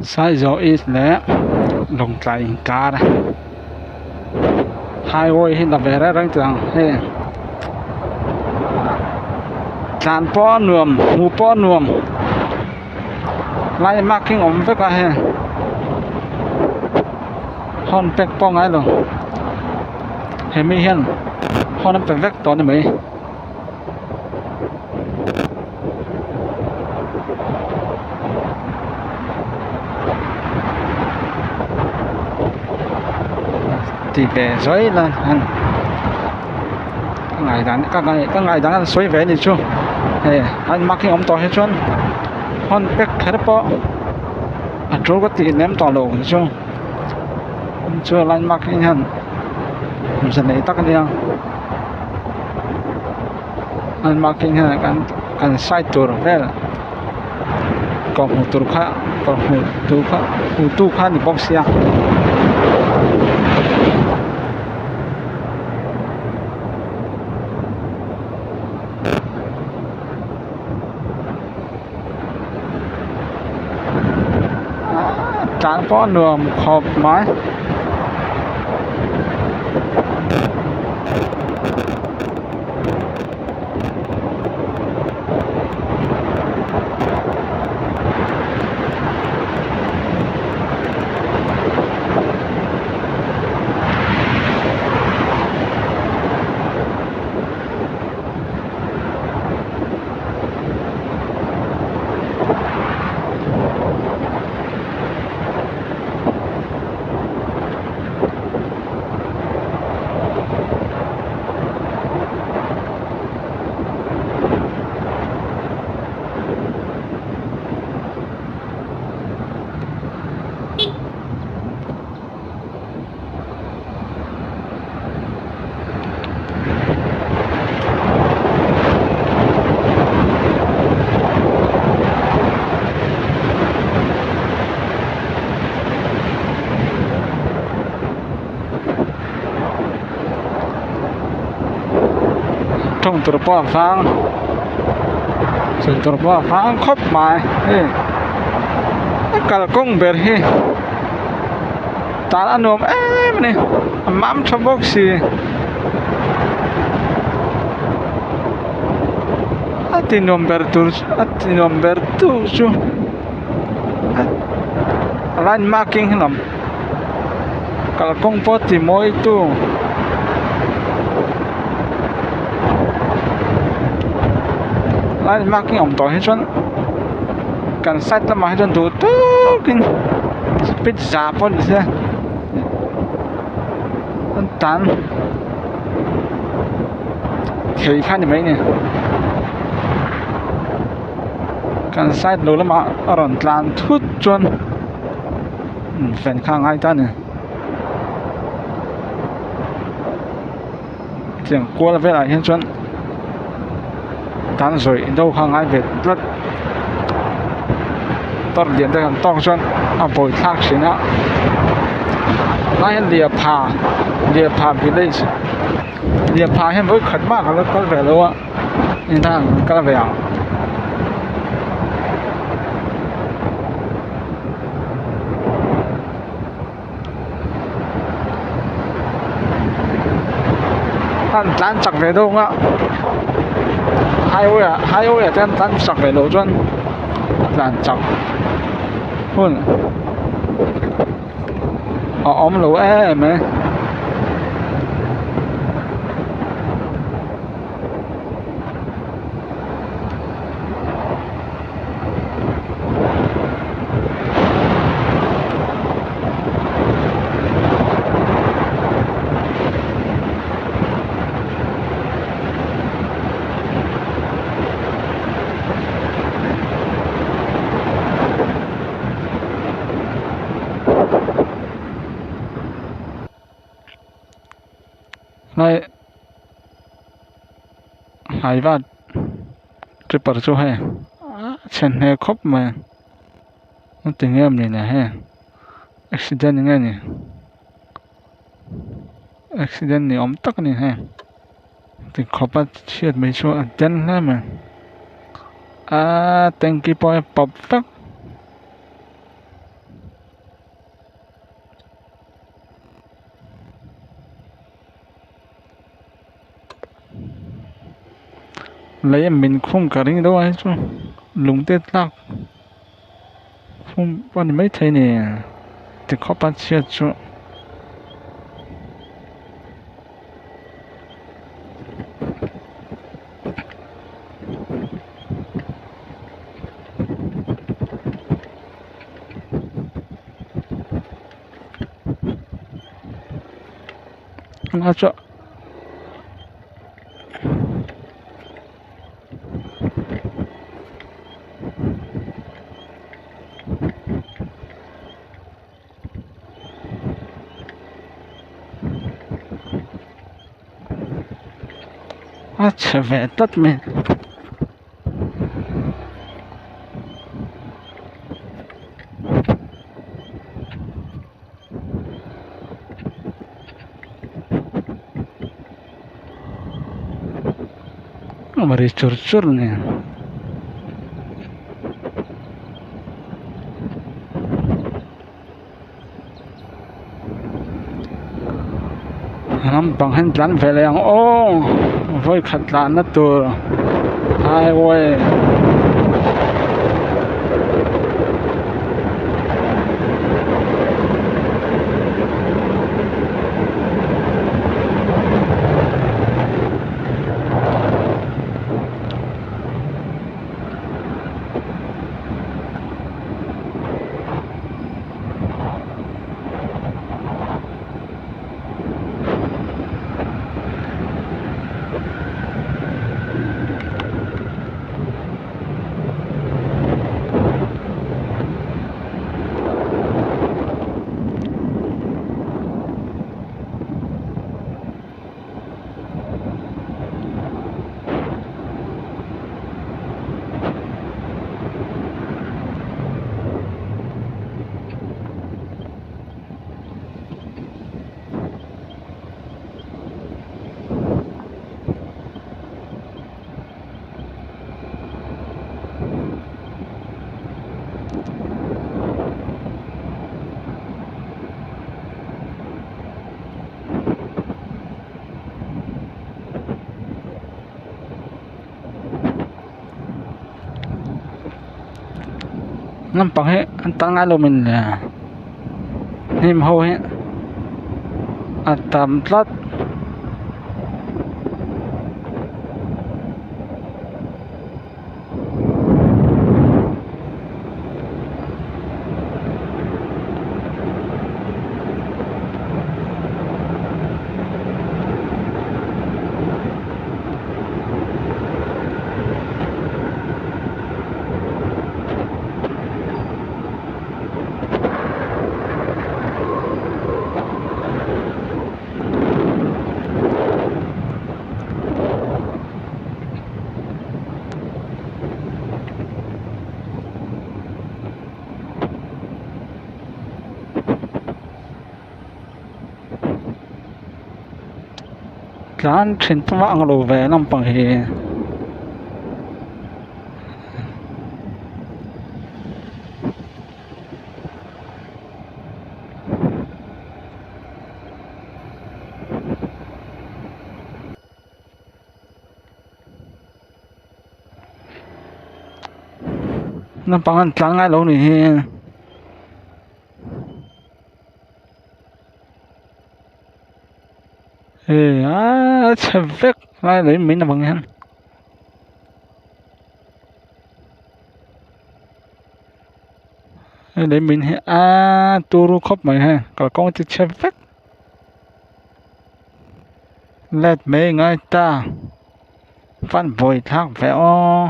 sai gió ít lẽ lồng trái cá này hai ôi hiện là về ra răng chẳng he tràn po nuông mu po nuông lại mắc kinh ống với cả he hòn bẹc po ngay rồi he mi hiền hòn nó bẹc vét to này mấy thì về giấy là anh các ngày đang xoay về đi chú anh mắc cái ống to hết trơn hòn bẹc hết po à chú có tiền ném to lộ chú chưa lên mắc cái hẳn mình sẽ lấy tắc đi anh mắc cái hẳn anh sai tour về còn một tour khác còn một tour khác thì bóc xe tráng có nửa một hộp máy trongตัวป้อฟังส่วนตัวป้อฟังครบหมายกระกงเบ็ดตาอันนมมันนี่มั่มชอบบอกสิตินมเบอร์ตูจูร้านมาร์กิ้งขนมกระกงปอติมอยตูlại mắc cái ống to hết trơn cần sách là mà hết trơn đủ tốt kinh biết giá phân thế con tán thấy khá như mấy nè cần sách đủ lắm mà ở đòn lan thút trơn phần khang ai ta nè tiếng cua là về lại hết trơn tán rồi đâu không ai về rất tốt điện đây còn to chân bồi thác xí nữa lại lìa phà village lìa phà hiện với khẩn mạc nó có vẻ luôn á nên thằng cái là vẻ anh tán chẳng về đâu á hai ôi trên tan sặc về lỗ chân dàn chọc hôn ốm lỗ em ấy này hai va triple cho hay chen hay khóc mà nó tình em này nè ha accident nghe nè accident này ống tắc này ha thì khóc bắt chết mấy số chân đó mà thank you for perfect lấy mình không cả đi đâu ấy chứ lùng tết lạc không bao mấy thế nè thì khó bắt chia chứ nó cho trở về tất mình mà đi chur chur nè nắm bằng hình dán về lại ô với khát lạn nó từ hai ơi nắm bằng hết anh tăng ai lo mình là niềm hô hết anh tạm lát lán trên tấm vang lô về nắm bằng hết nắm bằng anh tăng ai lo này ê chả biết lại lấy mình là bằng hen lấy mình tu ru khóc mày ha còn con thì chả biết let me ngay ta văn vội thác vẽ o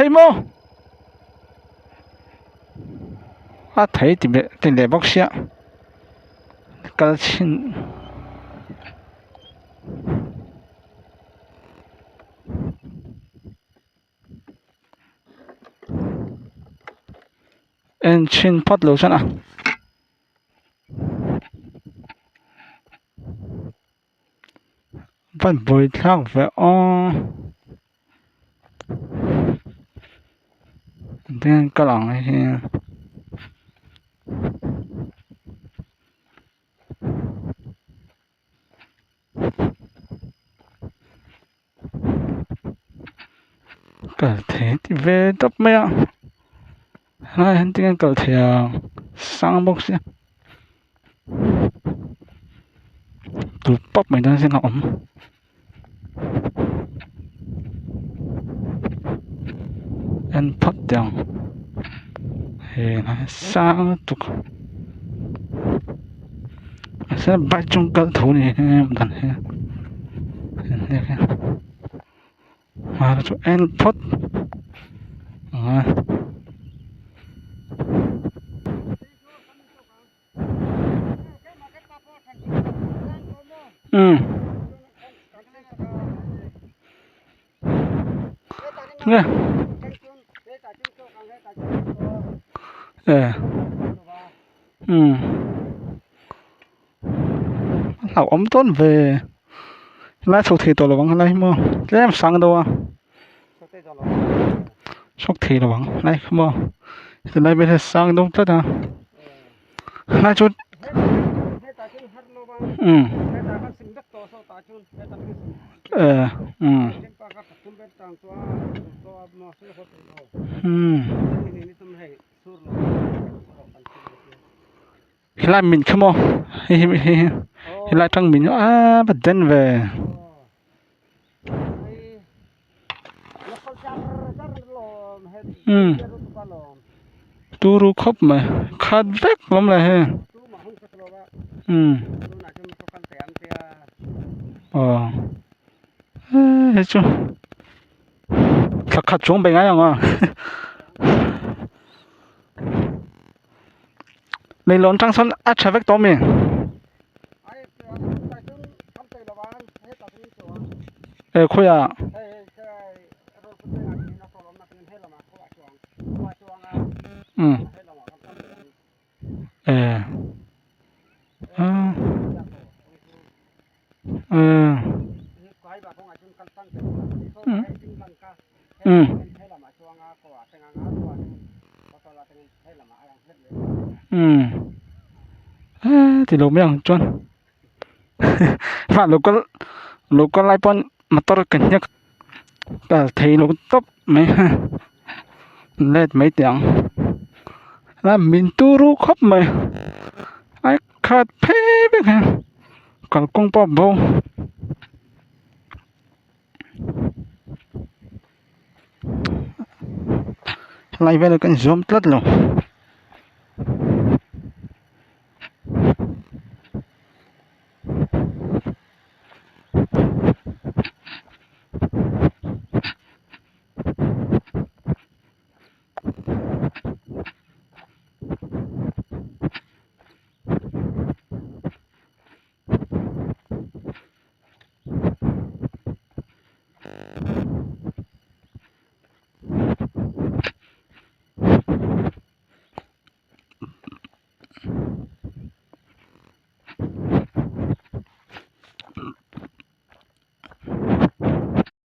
thấy mô thấy thì để bóc xia cái xin en xin phát lô sana văn vội thác vẽ o tiếng cái lòng này thì cả thế thì về tập mẹ hai hắn tiếng cả thế sang bốc xí tụt bắp mình đang xem ổn anh phát tiếng thì nó sang tụt sẽ bắt trong cái thủ này em đàn hè mà cho anh phát nghe lão ấm tốt về lại sốc thì tôi là bằng này mua cái em sang đâu à sốc thì là bằng này mua từ này bây giờ sang đâu tất à lại chút lại mình không mua lại trong mình bắt dân về tu ru khóc mà khát vét lắm là he hết chưa khát xuống bên ấy à lấy lon trắng son ắt chả vét to mình khôi à thì lúc mấy chọn và lúc có lại bọn mà tôi cần nhắc cả thấy lúc top mấy lên mấy tiếng là mình tu ru khóc mà ai khát phê biết hả còn con bò bông lại về là cái zoom tất luôn